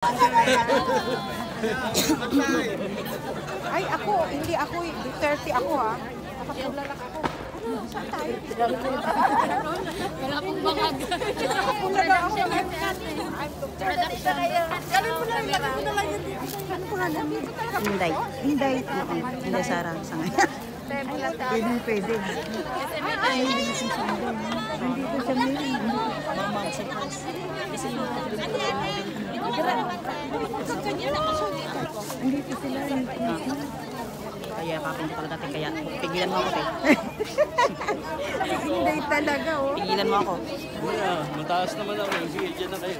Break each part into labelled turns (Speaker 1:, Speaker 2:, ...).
Speaker 1: Ay, ako, hindi ako, 30 ako ha. Nakapaglalak ako. Ano, saan tayo?
Speaker 2: Wala pong bangag.
Speaker 1: Nakapaglalak ako. Galin mo na, lagay mo na lang yun. Ano pangalan?
Speaker 3: Inday. Inday. Inday Sara sa ngayon. Pwede. Nandito siya ngayon. Nandito sila.
Speaker 2: Kaya kapunta pala natin, kaya pigilan mo ako.
Speaker 3: Inday talaga, oh.
Speaker 2: Pigilan mo ako.
Speaker 4: Mataas naman ako. Sige, dyan na kayo.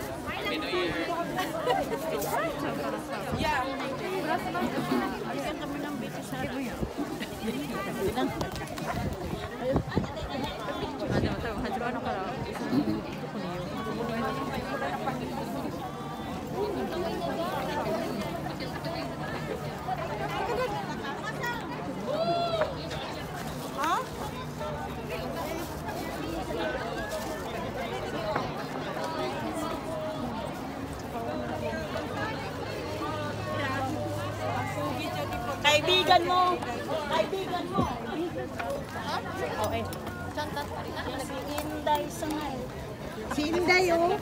Speaker 2: Kaibigan mo! Kaibigan mo! Okay.
Speaker 3: Si Inday sa ngayon. Si Inday, oh.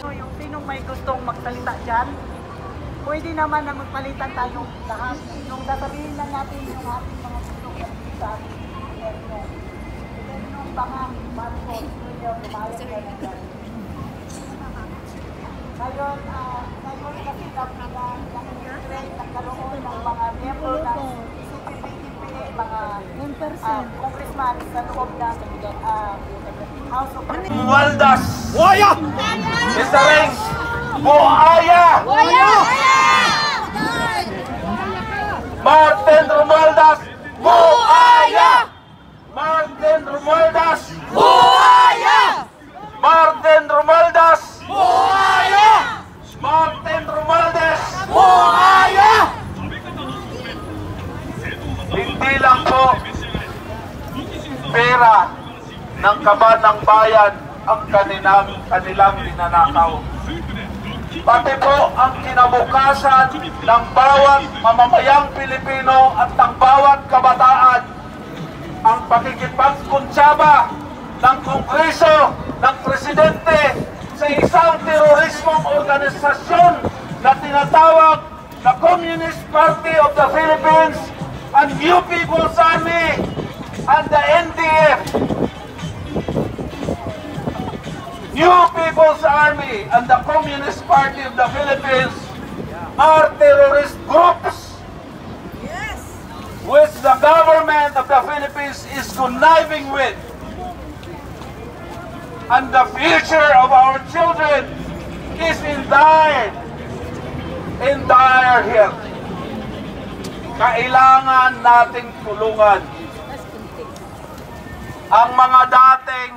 Speaker 5: Yung sinong may gustong magsalita dyan, pwede naman na magpalitan tayo lahat. Yung sasabihin lang natin yung ating mga gustong magsalita. Yung baka Marcos, Junior, tumalas ka na dyan. Ngayon kasi nagkaroon ng mga miyembro ng CPP-PA, mga congressman sa loob ng House of Representatives.
Speaker 4: Romualdez! Waya! Mr. Rings! Buhaya! Martin Romualdez! Buhaya! Martin Romualdez! Buhaya! Martin Romualdez! Buhaya! Martin Romualdez! Buhaya! Hindi lang po pera ng kaban ng bayan ang kanilang ninanakaw. Pati po ang kinabukasan ng bawat mamamayang Pilipino at ng bawat kabataan. Ang pakikipagkuntsaba ng Kongreso, ng Presidente sa isang terorismong organisasyon na tinatawag na Communist Party of the Philippines and New People's Army and the NDF. New People's Army and the Communist Party of the Philippines are terrorist groups which the government of the Philippines is conniving with. And the future of our children is in dire health. Kailangan nating tulungan ang mga dating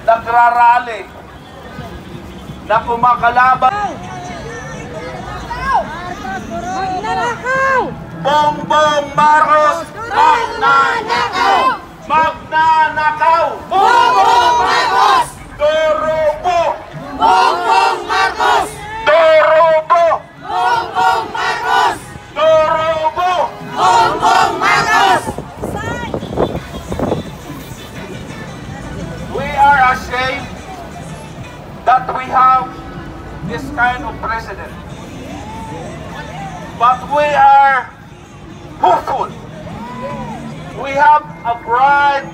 Speaker 4: nagrarally na kumakalaban. Bongbong Marcos magnanakaw! Magnanakaw! Bongbong Marcos! Dorobo! Bongbong Marcos! Dorobo! Bongbong Marcos! Dorobo! Bongbong Marcos! We are ashamed that we have this kind of president. But we are hopeful. We have a bright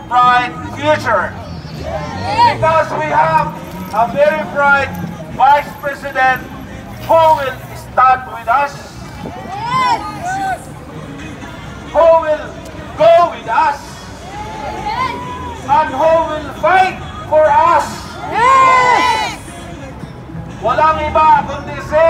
Speaker 4: future. Because we have a very bright Vice President who will stand with us. Who will go with us. And who will fight for us. Walang iba kundi si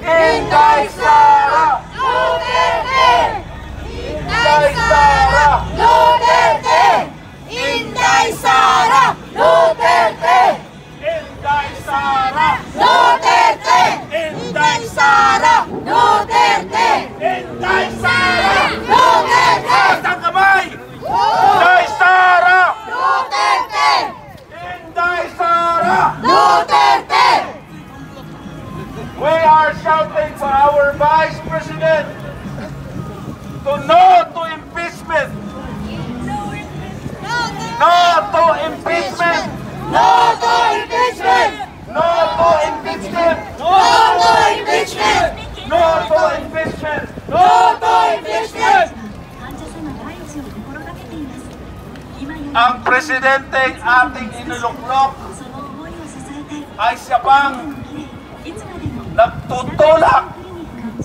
Speaker 4: Inday Sara Duterte! Inday Sara Duterte! Inday Sara Duterte! Inday Sara Duterte! Inday Sara Duterte! Inday Sara Duterte! Ang kamay! Inday Sara Duterte! Inday Sara Duterte! are shouting for our Vice President to no to impeachment. No to impeachment.
Speaker 3: No to impeachment!
Speaker 4: No to impeachment.
Speaker 3: No to impeachment!
Speaker 4: No to impeachment.
Speaker 3: No to impeachment!
Speaker 4: Ang presidenteng ating inuluklok ay siya pang nagtutulak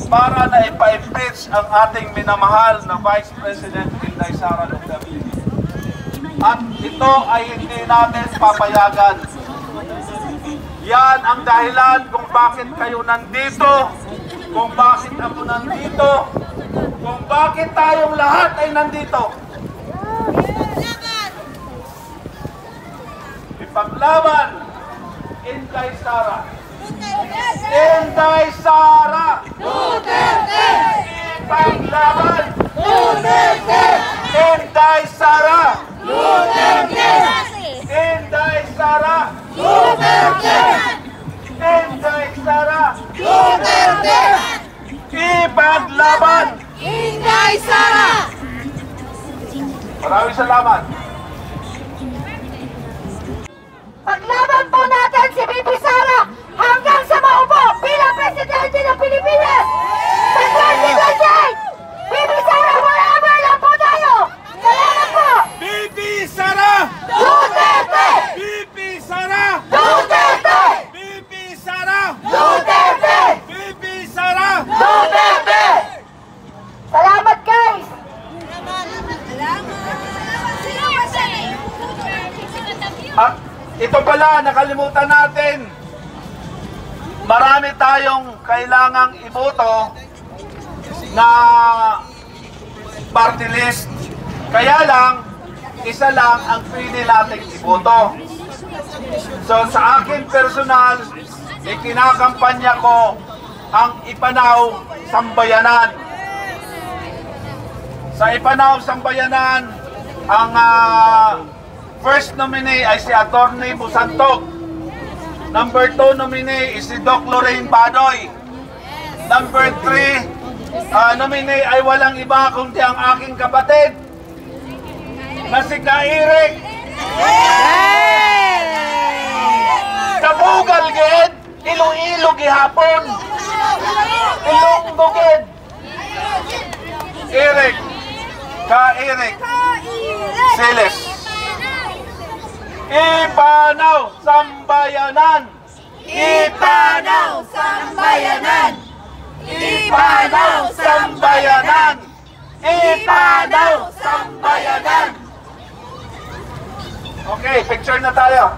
Speaker 4: para na ipa-impeach ang ating minamahal na Vice President Inday Sara Duterte. At ito ay hindi natin papayagan. Yan ang dahilan kung bakit kayo nandito, kung bakit ako nandito, kung bakit tayong lahat ay nandito. Ipaglaban Inday Sara. Inday Sara.
Speaker 3: Duterte!
Speaker 4: Ipaglaban
Speaker 3: Duterte!
Speaker 4: Inday Sara.
Speaker 3: Duterte!
Speaker 4: Inday Sara.
Speaker 3: Duterte!
Speaker 4: Inday Sara.
Speaker 3: Duterte!
Speaker 4: Ipaglaban.
Speaker 3: Inday Sara!
Speaker 4: Maraming salamat.
Speaker 3: Paglaban po natin si VP Sara hanggang sa maupo bilang Presidente ng Pilipinas! Sa 2028! VP Sara, forever lang po tayo! Salamat po!
Speaker 4: VP Sara.
Speaker 3: Duterte!
Speaker 4: VP Sara.
Speaker 3: Duterte!
Speaker 4: VP Sara.
Speaker 3: Duterte!
Speaker 4: VP Sara.
Speaker 3: Duterte! Salamat guys!
Speaker 4: At ito pala, nakalimutan natin. Marami tayong kailangang iboto na party list. Kaya lang, isa lang ang pwede nating iboto. So sa akin personal, ikinakampanya ko ang Ipanaw Sambayanan. Sa Ipanaw Sambayanan, ang first nominee ay si Atty. Busantog. Number 2 nominee is si Doc Lorraine Badoy. Number 3 nominee ay walang iba kundi ang aking kapatid na si Kairik. Kabugal gid, Iloilo gihapon. Ilonggo gid. Eric. Kairik. Siles. Ipanaw Sambayanan! Ipanaw Sambayanan! Ipanaw Sambayanan! Ipanaw Sambayanan! Okay, picture na tayo.